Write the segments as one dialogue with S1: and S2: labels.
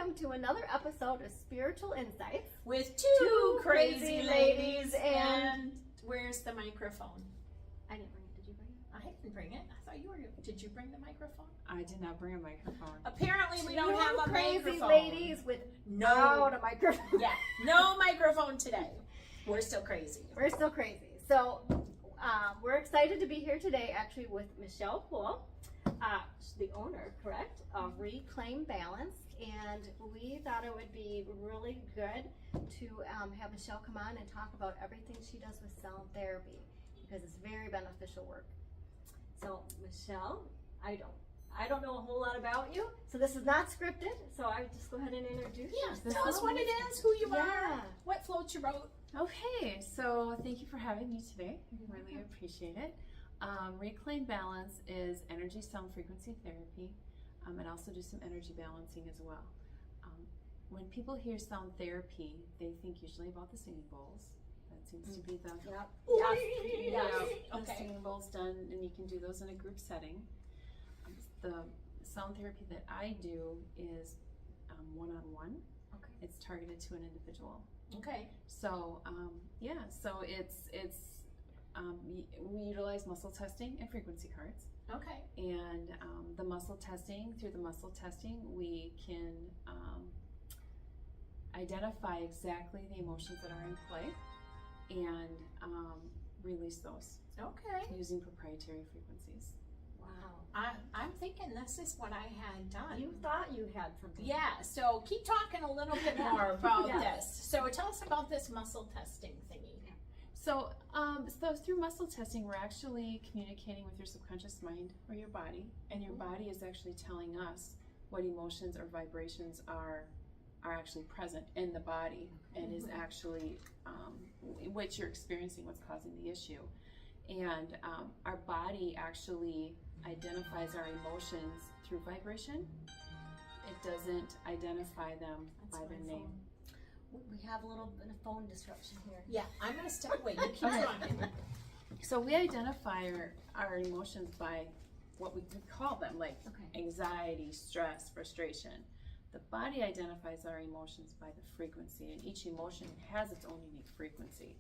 S1: welcome to another episode of Spiritual Insights
S2: with two crazy ladies. And where's the microphone?
S1: I didn't bring it. Did you bring it?
S2: I didn't bring it. I thought you were. Did you bring the microphone?
S3: I did not bring a microphone.
S2: Apparently we don't have a
S1: crazy
S2: microphone.
S1: Ladies without a microphone.
S2: Yeah, no microphone today. We're still crazy.
S1: We're still crazy. So we're excited to be here today actually with Michelle Poole, she's the owner, correct, of Reclaim Balance. And we thought it would be really good to have Michelle come on and talk about everything she does with sound therapy, because it's very beneficial work. So Michelle, I don't know a whole lot about you, so this is not scripted, so I would just go ahead and introduce you.
S2: Tell us what it is, who you are, what floats your boat.
S3: Okay, so thank you for having me today. I really appreciate it. Reclaim Balance is energy sound frequency therapy, and also do some energy balancing as well. When people hear sound therapy, they think usually about the singing bowls. That seems to be the the singing bowls done, and you can do those in a group setting. The sound therapy that I do is one-on-one.
S1: Okay.
S3: It's targeted to an individual.
S2: Okay.
S3: So so we utilize muscle testing and frequency cards.
S2: Okay.
S3: And through the muscle testing, we can identify exactly the emotions that are in play and release those.
S2: Okay.
S3: Using proprietary frequencies.
S1: Wow.
S2: I'm thinking this is what I had done.
S1: You thought you had something.
S2: Yeah, so keep talking a little bit more about
S1: Yes.
S2: this. So tell us about this muscle testing thingy.
S3: So through muscle testing, we're actually communicating with your subconscious mind or your body, and your body is actually telling us what emotions or vibrations are actually present in the body, and is actually what you're experiencing, what's causing the issue. And our body actually identifies our emotions through vibration. It doesn't identify them by their name.
S1: We have a little bit of phone disruption here.
S2: Yeah, I'm going to step away. You keep talking.
S3: So we identify our emotions by what we could call them, like anxiety, stress, frustration. The body identifies our emotions by the frequency, and each emotion has its own unique frequency.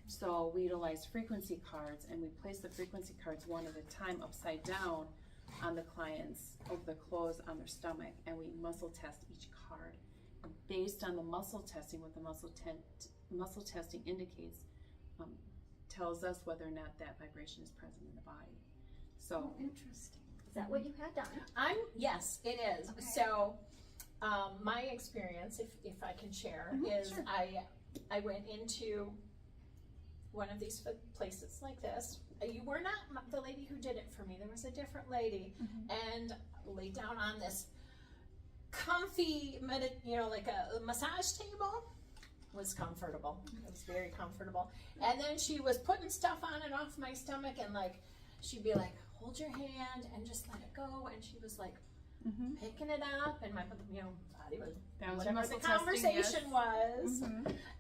S3: So we utilize frequency cards, and we place the frequency cards one at a time upside down on the clients, over the clothes, on their stomach, and we muscle test each card. And based on the muscle testing, what the muscle testing indicates, tells us whether or not that vibration is present in the body. So
S1: Interesting. Is that what you had done?
S2: Yes, it is.
S1: Okay.
S2: So my experience, if I can share, is
S1: sure.
S2: I went into one of these places like this. You were not the lady who did it for me. There was a different lady, and laid down on this comfy, like a massage table. Was comfortable. It was very comfortable. And then she was putting stuff on and off my stomach, and like she'd be like, "Hold your hand and just let it go." And she was like picking it up, and my body was whatever the conversation was.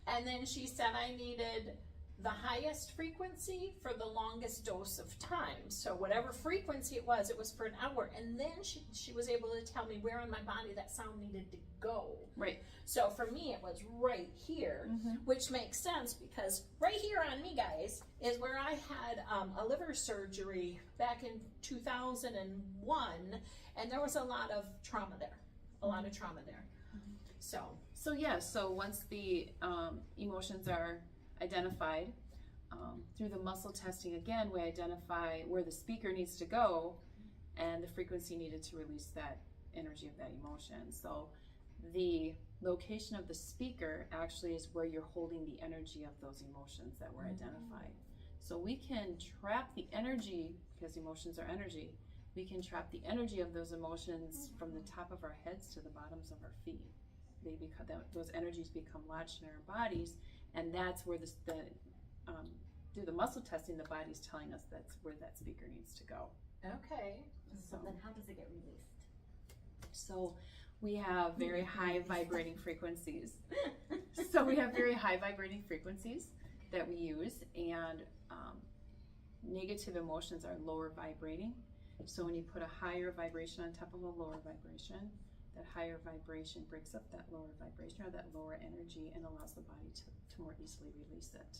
S2: And then she said I needed the highest frequency for the longest dose of time. So whatever frequency it was for an hour. And then she was able to tell me where on my body that sound needed to go.
S3: right.
S2: So for me, it was right here, which makes sense because right here on me, guys, is where I had a liver surgery back in 2001. And there was a lot of trauma there,
S3: So once the emotions are identified, through the muscle testing, again, we identify where the speaker needs to go and the frequency needed to release that energy of that emotion. So the location of the speaker actually is where you're holding the energy of those emotions that were identified. So we can trap the energy, because emotions are energy, we can trap the energy of those emotions from the top of our heads to the bottoms of our feet. Those energies become lodged in our bodies, and that's where through the muscle testing, the body's telling us that's where that speaker needs to go.
S2: Okay.
S1: So then how does it get released?
S3: So we have very high vibrating frequencies. That we use, and negative emotions are lower vibrating. So when you put a higher vibration on top of a lower vibration, that higher vibration breaks up that lower vibration or that lower energy and allows the body to more easily release it.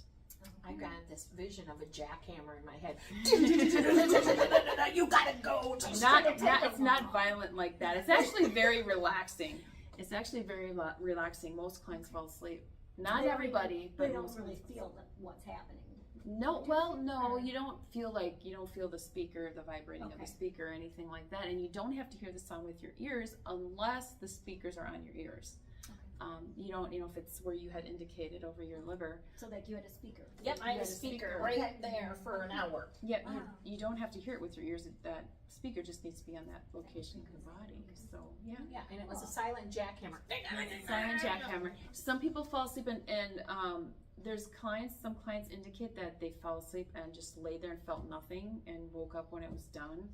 S2: I got this vision of a jackhammer in my head. You gotta go.
S3: It's not violent like that. It's actually very relaxing. It's actually very relaxing. Most clients fall asleep. Not everybody, but
S1: they don't
S3: most
S1: really
S3: clients
S1: feel what's happening.
S3: No, you don't feel the speaker, the vibrating of the speaker or anything like that. And you don't have to hear the sound with your ears unless the speakers are on your ears. You don't, if it's where you had indicated over your liver.
S1: So like you had a speaker.
S2: Yep, I had a speaker right there for an hour.
S3: Yeah, you don't have to hear it with your ears. That speaker just needs to be on that location of the body. So yeah.
S2: Yeah, and it was a silent jackhammer.
S3: Silent jackhammer. Some people fall asleep and some clients indicate that they fell asleep and just lay there and felt nothing and woke up when it was done.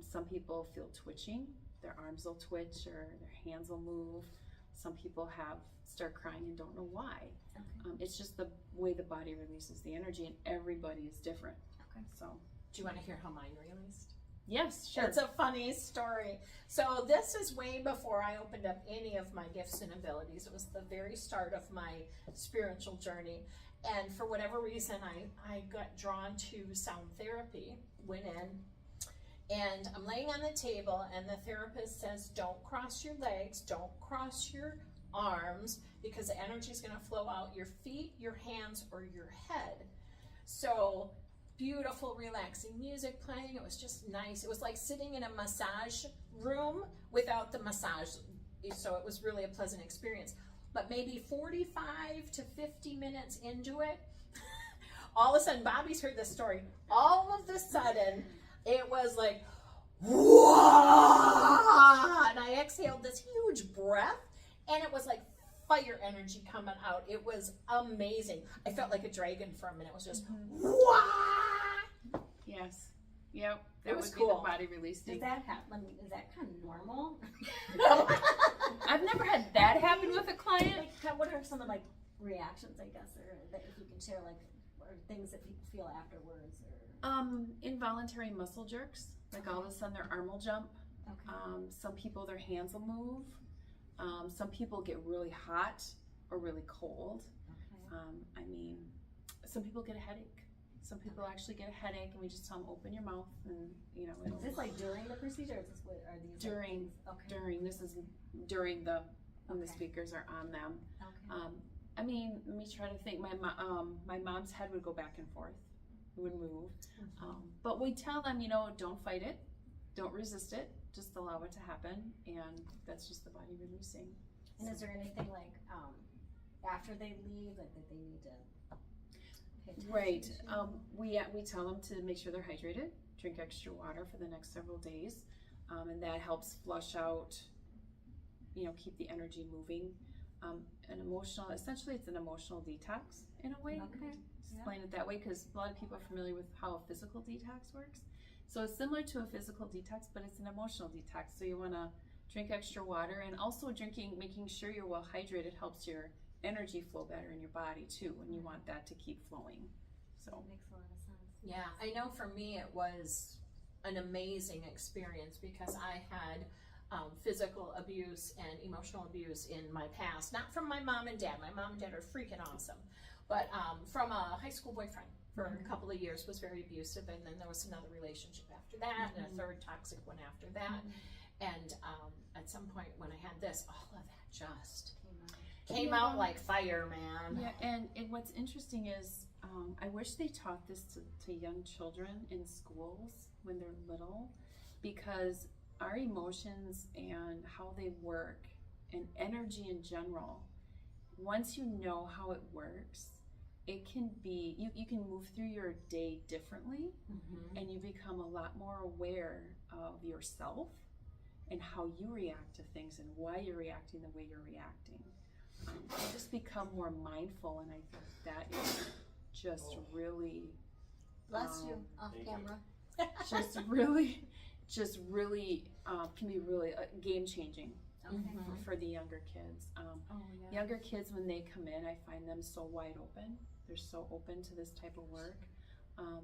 S3: Some people feel twitching. Their arms will twitch or their hands will move. Some people start crying and don't know why. It's just the way the body releases the energy, and everybody is different. So,
S2: do you want to hear how mine released?
S3: Yes, sure.
S2: It's a funny story. So this is way before I opened up any of my gifts and abilities. It was the very start of my spiritual journey. And for whatever reason, I got drawn to sound therapy, went in, and I'm laying on the table, and the therapist says, don't cross your legs, don't cross your arms, because the energy is going to flow out your feet, your hands, or your head. So beautiful, relaxing music playing. It was just nice. It was like sitting in a massage room without the massage. So it was really a pleasant experience. But maybe 45 to 50 minutes into it, all of a sudden, Bobby's heard this story. All of a sudden, it was like, whoa! And I exhaled this huge breath, and it was like fire energy coming out. It was amazing. I felt like a dragon for a minute. It was just, whoa!
S3: Yes. Yep. That
S2: It was
S3: would
S2: cool.
S3: be the body releasing.
S1: Does that happen? Is that kind of normal?
S3: I've never had that happen with a client.
S1: Like, what are some of reactions, I guess, or that if you can share, or things that people feel afterwards, or
S3: Involuntary muscle jerks. Like all of a sudden their arm will jump.
S1: okay.
S3: Some people, their hands will move. Some people get really hot or really cold.
S1: Okay.
S3: Some people get a headache. Some people actually get a headache, and we just tell them open your mouth, and it'll.
S1: Is this like during the procedure? Or is this what are these?
S3: During.
S1: Okay.
S3: This is during when the
S1: Okay.
S3: speakers are on them.
S1: Okay.
S3: Let me try to think. My mom's head would go back and forth, would move, but we tell them, don't fight it, don't resist it, just allow it to happen, and that's just the body releasing.
S1: And is there anything after they leave that they need to?
S3: Right. We tell them to make sure they're hydrated, drink extra water for the next several days, and that helps flush out, keep the energy moving. Essentially it's an emotional detox in a way.
S1: Okay.
S3: Explain it that way because a lot of people are familiar with how a physical detox works. So it's similar to a physical detox, but it's an emotional detox. So you want to drink extra water, and also making sure you're well hydrated helps your energy flow better in your body too, and you want that to keep flowing. So
S1: That makes a lot of sense.
S2: Yeah, I know for me it was an amazing experience because I had physical abuse and emotional abuse in my past. Not from my mom and dad. My mom and dad are freaking awesome. But from a high school boyfriend for a couple of years was very abusive, and then there was another relationship after that, and a third toxic one after that. And at some point when I had this, all of that just came out like fire, man.
S3: yeah, and what's interesting is I wish they taught this to young children in schools when they're little, because our emotions and how they work and energy in general, once you know how it works, it can be, you can move through your day differently, and you become a lot more aware of yourself and how you react to things and why you're reacting the way you're reacting. You just become more mindful, and I think that is just really
S1: Bless you off camera.
S3: just really can be really game changing
S1: Okay.
S3: for the younger kids. Younger kids, when they come in, I find them so wide open. They're so open to this type of work.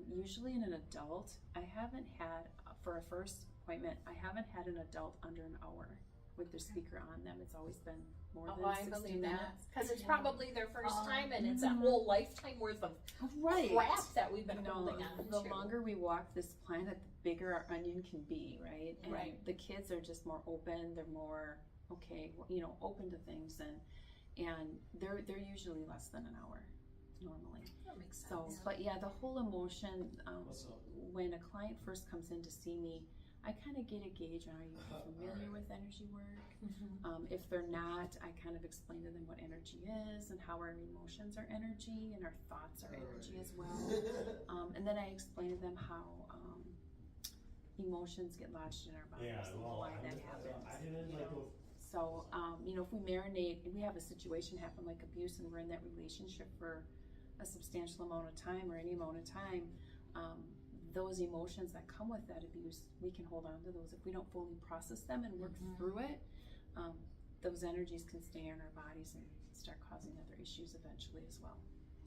S3: Usually in an adult, I haven't had, for a first appointment, I haven't had an adult under an hour with their speaker on them. It's always been more
S2: Oh,
S3: than
S2: I
S3: 60
S2: believe that,
S3: minutes.
S2: because it's probably their first time, and it's a
S3: Mhm.
S2: whole lifetime worth of
S3: Right.
S2: crap that we've been
S3: You know,
S2: holding on
S3: the
S2: to.
S3: longer we walk this planet, the bigger our onion can be, right? And
S2: Right.
S3: the kids are just more open. They're more okay, open to things, and they're usually less than an hour normally.
S2: That makes sense.
S3: So, but yeah, the whole emotion. When a client first comes in to see me, I kind of get a gauge on, are you familiar with energy work? If they're not, I kind of explain to them what energy is and how our emotions are energy and our thoughts are energy as well. And then I explain to them how emotions get lodged in our bodies and why that happens. So, if we marinate, if we have a situation happen like abuse and we're in that relationship for a substantial amount of time or any amount of time, those emotions that come with that abuse, we can hold on to those. If we don't fully process them and work through it, those energies can stay in our bodies and start causing other issues eventually as well.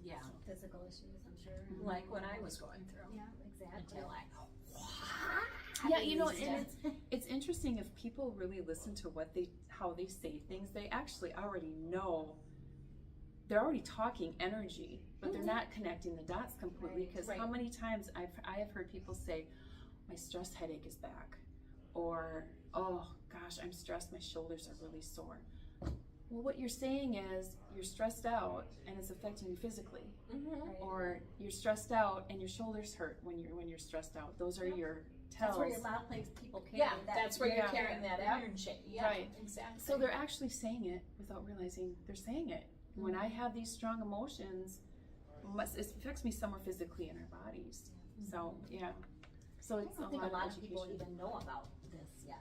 S2: Yeah,
S1: Physical issues, I'm sure.
S2: like what I was going through.
S1: Yeah, exactly.
S2: Until I,
S3: Yeah, and it's interesting if people really listen to how they say things, they actually already know. They're already talking energy, but they're not connecting the dots completely. Because how many times I have heard people say, "My stress headache is back," or "Oh gosh, I'm stressed. My shoulders are really sore." Well, what you're saying is you're stressed out and it's affecting you physically, or you're stressed out and your shoulders hurt when you're stressed out. Those are your tells.
S1: That's where a lot of things people carry.
S2: yeah, that's where you're carrying that energy. Yeah,
S3: Right.
S2: exactly.
S3: So they're actually saying it without realizing they're saying it. When I have these strong emotions, it affects me somewhere physically in our bodies. So yeah, so
S1: I
S3: it's
S1: don't think a lot of
S3: education.
S1: people even know about this yet.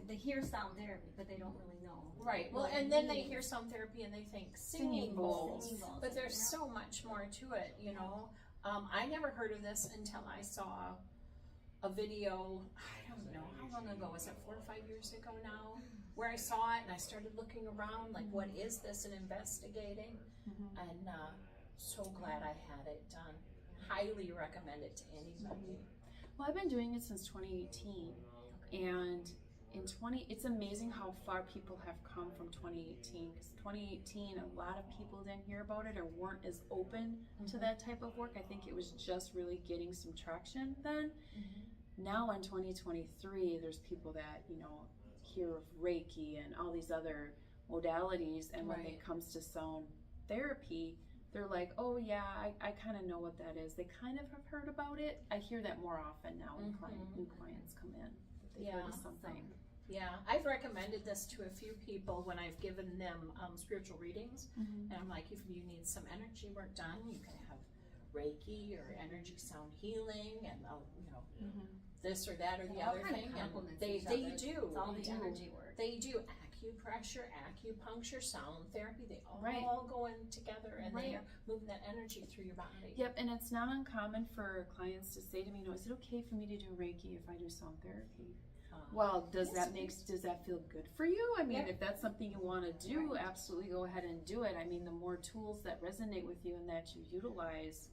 S1: They hear sound therapy, but they don't really know.
S2: Right. Well,
S1: what it
S2: and then they
S1: means.
S2: hear sound therapy and they think
S3: Singing
S2: singing
S3: bowls.
S2: bowls. But there's so much more to it, I never heard of this until I saw a video, I don't know, how long ago, was it 4 or 5 years ago now? Where I saw it and I started looking around, like, what is this, and investigating. And so glad I had it done. Highly recommend it to anybody.
S3: Well, I've been doing it since 2018, and it's amazing how far people have come from 2018. Because 2018, a lot of people didn't hear about it or weren't as open to that type of work. I think it was just really getting some traction then. Now in 2023, there's people that hear of Reiki and all these other modalities, and when it comes to sound therapy, they're like, oh yeah, I kind of know what that is. They kind of have heard about it. I hear that more often now when clients come in. They've heard of something.
S2: Yeah, I've recommended this to a few people when I've given them spiritual readings, and I'm like, if you need some energy work done, you can have Reiki or energy sound healing, and this or that or the other thing, and they do.
S1: It's all the energy work.
S2: They do acupressure, acupuncture, sound therapy. They all go in together, and they are moving that energy through your body.
S3: Yep, and it's not uncommon for clients to say to me, is it okay for me to do Reiki if I do sound therapy? Well, does that feel good for you? I mean, if that's something you want to do, absolutely go ahead and do it. I mean, the more tools that resonate with you and that you utilize,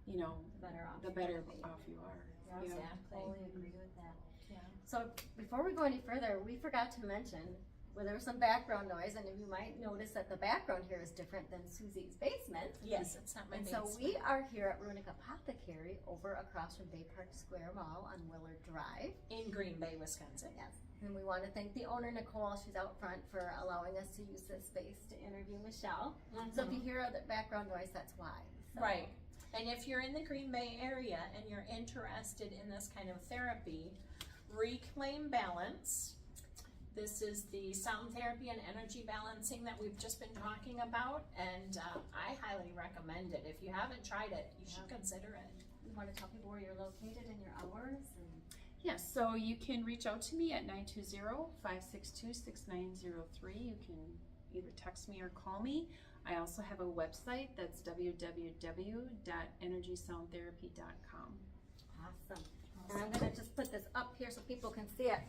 S3: the better off you are.
S1: Yeah,
S2: Exactly.
S1: I totally agree with that.
S2: Yeah.
S1: So before we go any further, we forgot to mention, there was some background noise, and you might notice that the background here is different than Susie's basement.
S2: Yes, it's not my
S1: And
S2: basement.
S1: so we are here at Runic Apothecary over across from Bay Park Square Mall on Willard Drive.
S2: In Green Bay, Wisconsin.
S1: Yes. And we want to thank the owner, Nicole, she's out front, for allowing us to use this space to interview Michelle. So if you hear other background noise, that's why. So.
S2: Right. And if you're in the Green Bay area and you're interested in this kind of therapy, Reclaim Balance. This is the sound therapy and energy balancing that we've just been talking about, and I highly recommend it. If you haven't tried it, you should consider it.
S1: You want to tell people where you're located and your hours?
S3: Yes, so you can reach out to me at 920-562-6903. You can either text me or call me. I also have a website that's www.energysoundtherapy.com.
S1: Awesome. And I'm going to just put this up here so people can see it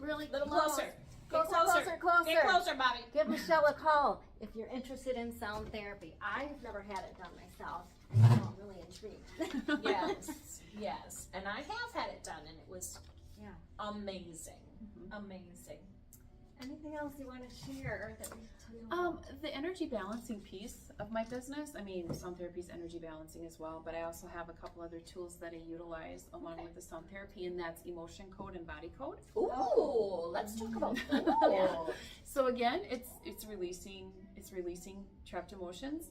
S1: really
S2: Little
S1: close.
S2: closer.
S1: Closer.
S2: Get closer, Bobby.
S1: Give Michelle a call if you're interested in sound therapy. I've never had it done myself, and so I'm really intrigued.
S2: Yes. And I have had it done, and it was amazing. Amazing.
S1: Anything else you want to share that we tell you about?
S3: The energy balancing piece of my business, I mean, sound therapy is energy balancing as well, but I also have a couple other tools that I utilize along with the sound therapy, and that's emotion code and body code.
S2: Ooh, let's talk about that.
S3: Yeah. So again, it's releasing trapped emotions,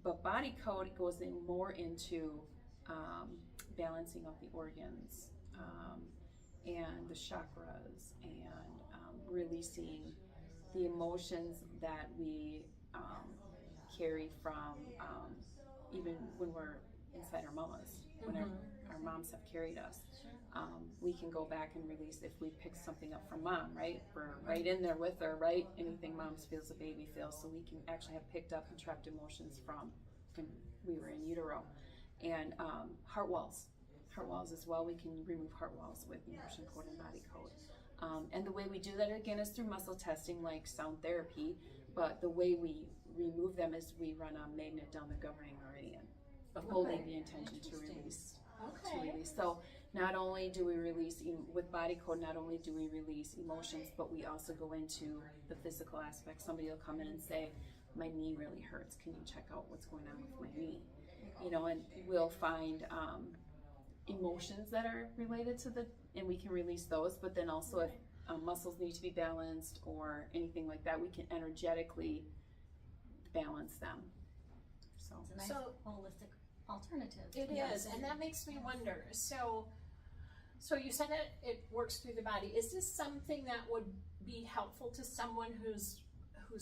S3: but body code goes in more into balancing of the organs and the chakras and releasing the emotions that we carry from even when we're inside our mamas, when our moms have carried us. We can go back and release if we pick something up from mom, right? We're right in there with her, right? Anything moms feels, a baby feels. So we can actually have picked up and trapped emotions from when we were in utero. And heart walls as well. We can remove heart walls with emotion code and body code. And the way we do that again is through muscle testing, like sound therapy. But the way we remove them is we run a magnet down the governing meridian, holding the intention to release. So not only do we release with body code, not only do we release emotions, but we also go into the physical aspect. Somebody will come in and say, my knee really hurts. Can you check out what's going on with my knee? You know, and we'll find emotions that are related to and we can release those. But then also if muscles need to be balanced or anything like that, we can energetically balance them. So
S1: It's a nice holistic alternative.
S2: It is, and that makes me wonder. So you said it works through the body. Is this something that would be helpful to someone who's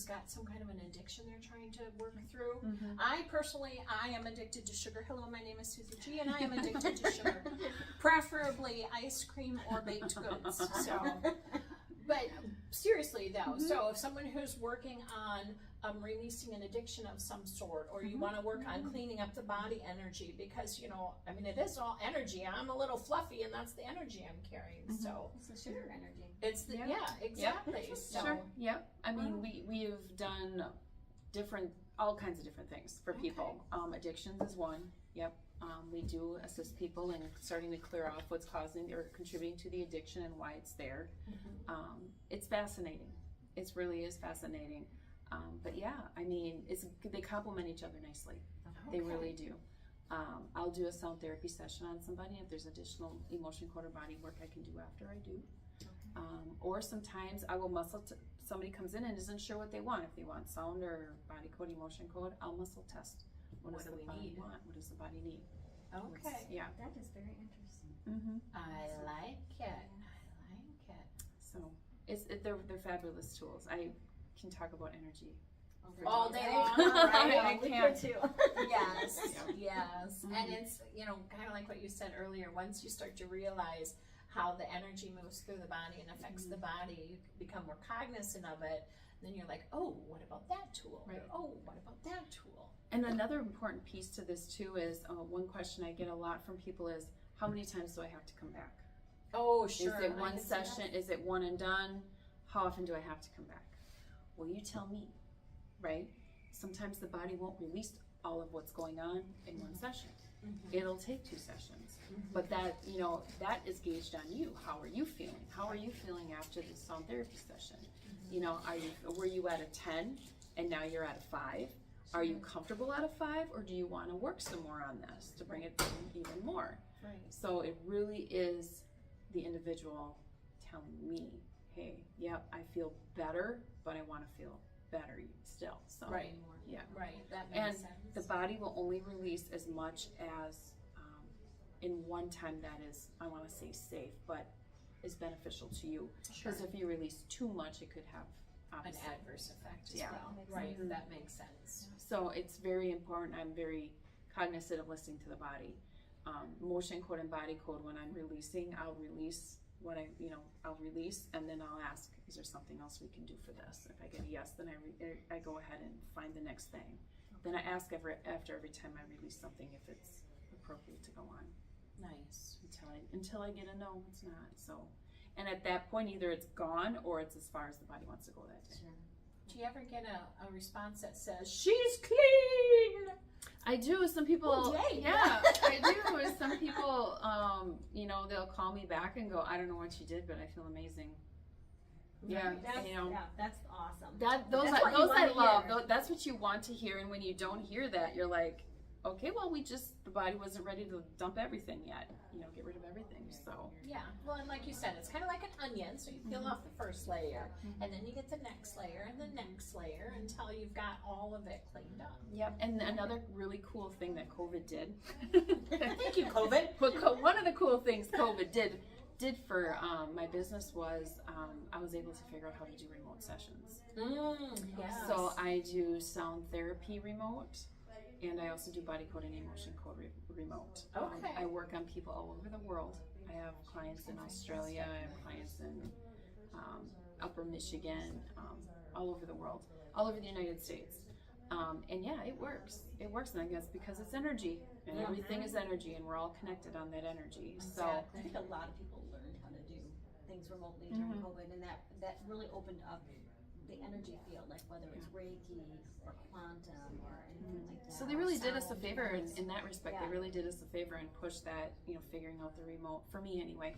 S2: got some kind of an addiction they're trying to work through? I am addicted to sugar. Hello, my name is Susie G, and I am addicted to sugar, preferably ice cream or baked goods. So, but seriously though, so if someone who's working on releasing an addiction of some sort, or you want to work on cleaning up the body energy, because I mean, it is all energy. I'm a little fluffy, and that's the energy I'm carrying. So
S1: it's the sugar energy.
S2: it's the exactly. So,
S3: sure, yep. I mean, we have done all kinds of different things for people. Addictions is one. Yep. We do assist people in starting to clear off what's causing or contributing to the addiction and why it's there. It's fascinating. It really is fascinating. But yeah, I mean, they complement each other nicely. They really do. I'll do a sound therapy session on somebody. If there's additional emotion code or body work I can do after I do. Or sometimes I will somebody comes in and isn't sure what they want. If they want sound or body code, emotion code, I'll muscle test. What does the body want? What does the body need?
S2: Okay.
S3: Yeah.
S1: That is very interesting.
S2: I like it.
S3: So they're fabulous tools. I can talk about energy
S2: all day long.
S3: I
S1: We
S3: can
S1: could too.
S2: Yes. And it's, kind of like what you said earlier, once you start to realize how the energy moves through the body and affects the body, you become more cognizant of it. And then you're like, oh, what about that tool?
S3: Right.
S2: Or, oh, what about that tool?
S3: And another important piece to this too is one question I get a lot from people is, how many times do I have to come back?
S2: Oh, sure.
S3: Is it one session? Is it one and done? How often do I have to come back? Well, you tell me, right? Sometimes the body won't release all of what's going on in one session. It'll take 2 sessions. But that is gauged on you. How are you feeling? How are you feeling after this sound therapy session? Were you at a 10 and now you're at a 5? Are you comfortable at a 5, or do you want to work some more on this to bring it even more?
S1: Right.
S3: So it really is the individual telling me, hey, yep, I feel better, but I want to feel better still. So
S2: Right.
S3: Yeah.
S2: Right. That makes sense.
S3: The body will only release as much as in one time that is, I want to say safe, but is beneficial to you. Because if you release too much, it could have
S2: an adverse effect as
S3: Yeah.
S2: well. Right. That makes sense.
S3: So it's very important. I'm very cognizant of listening to the body. Motion code and body code, when I'm releasing, I'll release what I'll release, and then I'll ask, is there something else we can do for this? If I get a yes, then I go ahead and find the next thing. Then I ask after every time I release something if it's appropriate to go on.
S2: Nice.
S3: Until I get a no, it's not. So, and at that point, either it's gone or it's as far as the body wants to go that day.
S2: Do you ever get a response that says, she's clean?
S3: I do. Some people,
S2: Oh, yay.
S3: yeah, I do. Some people, you know, they'll call me back and go, I don't know what you did, but I feel amazing. Yeah,
S1: That's,
S3: you know,
S1: yeah, that's awesome.
S3: those
S1: That's what you
S3: I
S1: wanna
S3: love.
S1: hear.
S3: That's what you want to hear, and when you don't hear that, you're like, okay, well, the body wasn't ready to dump everything yet. You know, get rid of everything. So
S2: Yeah, well, and like you said, it's kind of like an onion. So you peel off the first layer, and then you get the next layer and the next layer until you've got all of it cleaned up.
S3: yep. And another really cool thing that COVID did.
S2: Thank you, COVID.
S3: But one of the cool things COVID did for my business was I was able to figure out how to do remote sessions.
S2: Yes.
S3: So I do sound therapy remote, and I also do body code and emotion code remote.
S2: Okay.
S3: I work on people all over the world. I have clients in Australia, I have clients in Upper Michigan, all over the world, all over the United States. And yeah, it works. It works, and I guess because it's energy, and everything is energy, and we're all connected on that energy. So
S1: I think a lot of people learned how to do things remotely during COVID, and that really opened up the energy field, like whether it's Reiki or quantum or anything like that.
S3: So they really did us a
S1: Sound,
S3: favor
S1: voice.
S3: in that respect.
S1: Yeah.
S3: They really did us a favor and pushed that, you know, figuring out the remote, for me anyway.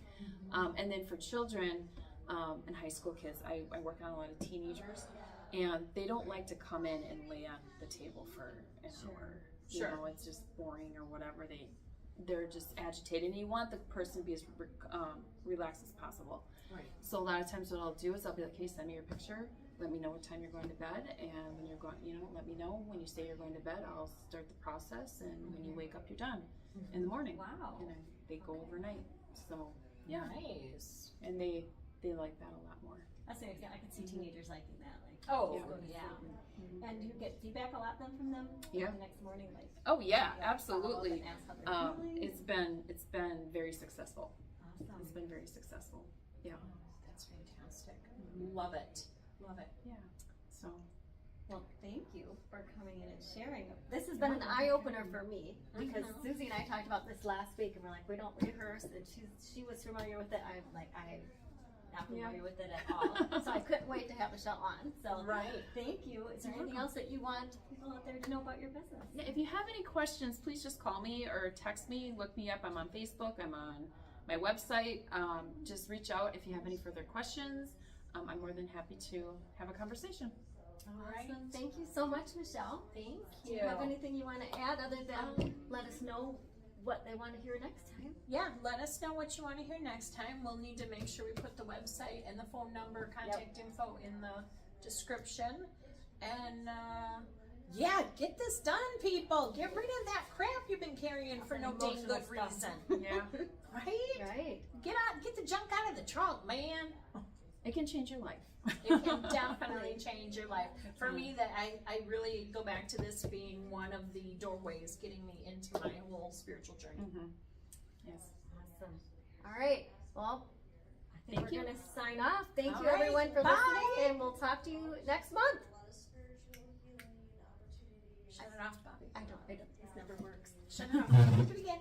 S3: And then for children and high school kids, I work on a lot of teenagers, and they don't like to come in and lay on the table for an hour. You know, it's just boring or whatever. They're just agitated, and you want the person to be as relaxed as possible.
S2: Right.
S3: So a lot of times what I'll do is I'll be like, hey, send me your picture. Let me know what time you're going to bed, and when you're going, you know, let me know when you say you're going to bed. I'll start the process, and when you wake up, you're done in the morning.
S1: Wow.
S3: And then they go overnight. So yeah,
S2: Nice.
S3: and they like that a lot more.
S1: That's it. Yeah, I can see teenagers liking that. Like,
S2: Oh,
S1: yeah. And do you get feedback a lot then from them?
S3: Yeah.
S1: The next morning, like.
S3: Oh yeah,
S1: follow up
S3: absolutely.
S1: and ask how they're feeling?
S3: It's been very successful.
S1: Awesome.
S3: It's been very successful. Yeah.
S2: that's fantastic. Love it. Love it.
S3: Yeah. So
S1: Well, thank you for coming in and sharing. This has been an eye opener for me because Susie and I talked about this last week, and we're like, we don't rehearse, and she was familiar with it. I'm like, I'm not familiar with it at all. So I couldn't wait to have Michelle on. So
S2: Right.
S1: thank you. Is there anything else that you want people out there to know about your business?
S3: yeah, if you have any questions, please just call me or text me. Look me up. I'm on Facebook. I'm on my website. Just reach out if you have any further questions. I'm more than happy to have a conversation.
S2: All right.
S1: Awesome. Thank you so much, Michelle.
S2: Thank
S1: Do you have anything you want to add other than let us know what they want to hear next time?
S2: Yeah, let us know what you want to hear next time. We'll need to make sure we put the website and the phone number, contact info in the description. And yeah, get this done, people. Get rid of that crap you've been carrying for no dang
S1: Emotional
S2: good
S1: stuff.
S2: reason.
S3: Yeah.
S2: Right?
S1: Right.
S2: Get the junk out of the trunk, man.
S3: It can change your life.
S2: It can definitely change your life. For me, that I really go back to this being one of the doorways getting me into my whole spiritual journey.
S3: Mm-hmm. Yes.
S1: Awesome. All right. Well, I think
S3: Thank
S1: we're
S3: you.
S1: going to sign off. Thank
S2: All
S1: you,
S2: right.
S1: everyone, for
S2: Bye.
S1: listening, and we'll talk to you next month.
S2: Shut it off, Bobby.
S1: I don't. This never works.
S2: Shut it off. Do it again.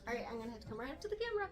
S1: All right. I'm going to have to come right up to the camera.